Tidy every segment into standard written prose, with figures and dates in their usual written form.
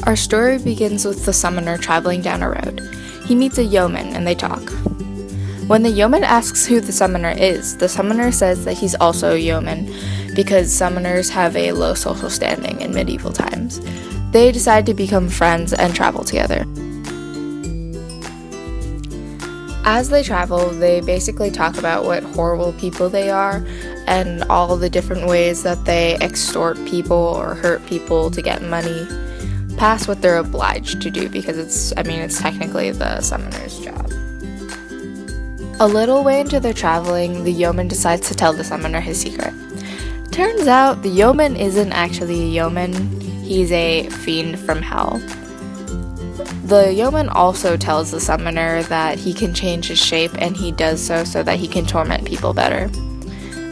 Our story begins with the summoner traveling down a road. He meets a yeoman and they talk. When the yeoman asks who the summoner is, the summoner says that he's also a yeoman because summoners have a low social standing in medieval times. They decide to become friends and travel together. As they travel, they basically talk about what horrible people they are and all the different ways that they extort people or hurt people to get money past what they're obliged to do because it's technically the summoner's job. A little way into their traveling, the yeoman decides to tell the summoner his secret. Turns out the yeoman isn't actually a yeoman, he's a fiend from hell. The yeoman also tells the summoner that he can change his shape and he does so that he can torment people better.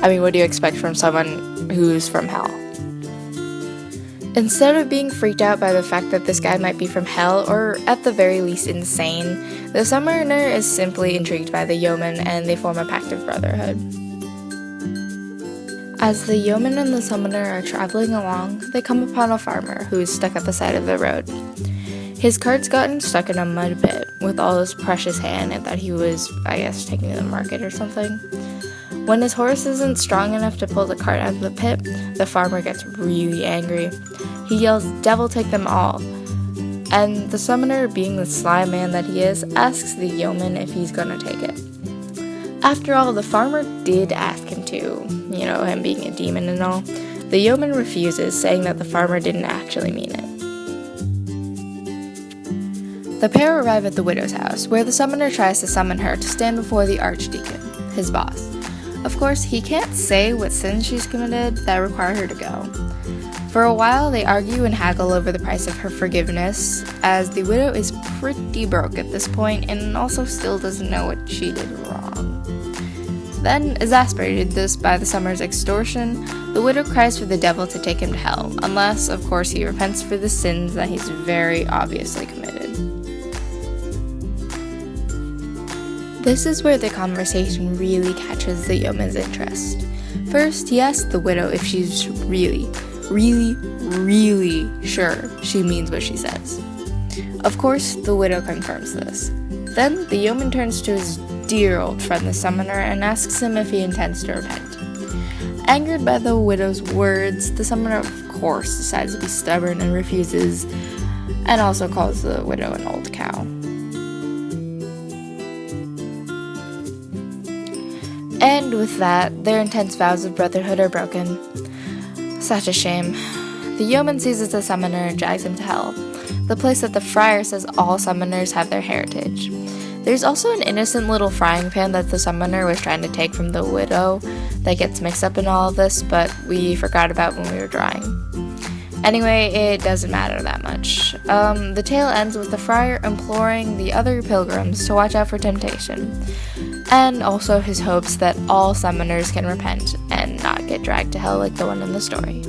What do you expect from someone who's from hell? Instead of being freaked out by the fact that this guy might be from hell, or at the very least insane, the summoner is simply intrigued by the yeoman and they form a pact of brotherhood. As the yeoman and the summoner are traveling along, they come upon a farmer who is stuck at the side of the road. His cart's gotten stuck in a mud pit with all his precious hay in it that he was, taking to the market or something. When his horse isn't strong enough to pull the cart out of the pit, the farmer gets really angry. He yells, "Devil take them all!" And the summoner, being the sly man that he is, asks the yeoman if he's gonna take it. After all, the farmer did ask him to, him being a demon and all. The yeoman refuses, saying that the farmer didn't actually mean it. The pair arrive at the widow's house, where the summoner tries to summon her to stand before the archdeacon, his boss. Of course, he can't say what sins she's committed that require her to go. For a while, they argue and haggle over the price of her forgiveness, as the widow is pretty broke at this point and also still doesn't know what she did wrong. Then, exasperated by the summoner's extortion, the widow cries for the devil to take him to hell, unless, of course, he repents for the sins that he's very obviously committed. This is where the conversation really catches the yeoman's interest. First, he asks the widow if she's really sure she means what she says. Of course, the widow confirms this. Then, the yeoman turns to his dear old friend the summoner and asks him if he intends to repent. Angered by the widow's words, the summoner of course decides to be stubborn and refuses, and also calls the widow an old cow. And with that, their intense vows of brotherhood are broken. Such a shame. The yeoman seizes the summoner and drags him to hell, the place that the friar says all summoners have their heritage. There's also an innocent little frying pan that the summoner was trying to take from the widow that gets mixed up in all of this, but we forgot about when we were drawing. Anyway, it doesn't matter that much. The tale ends with the friar imploring the other pilgrims to watch out for temptation, and also his hopes that all summoners can repent and not get dragged to hell like the one in the story.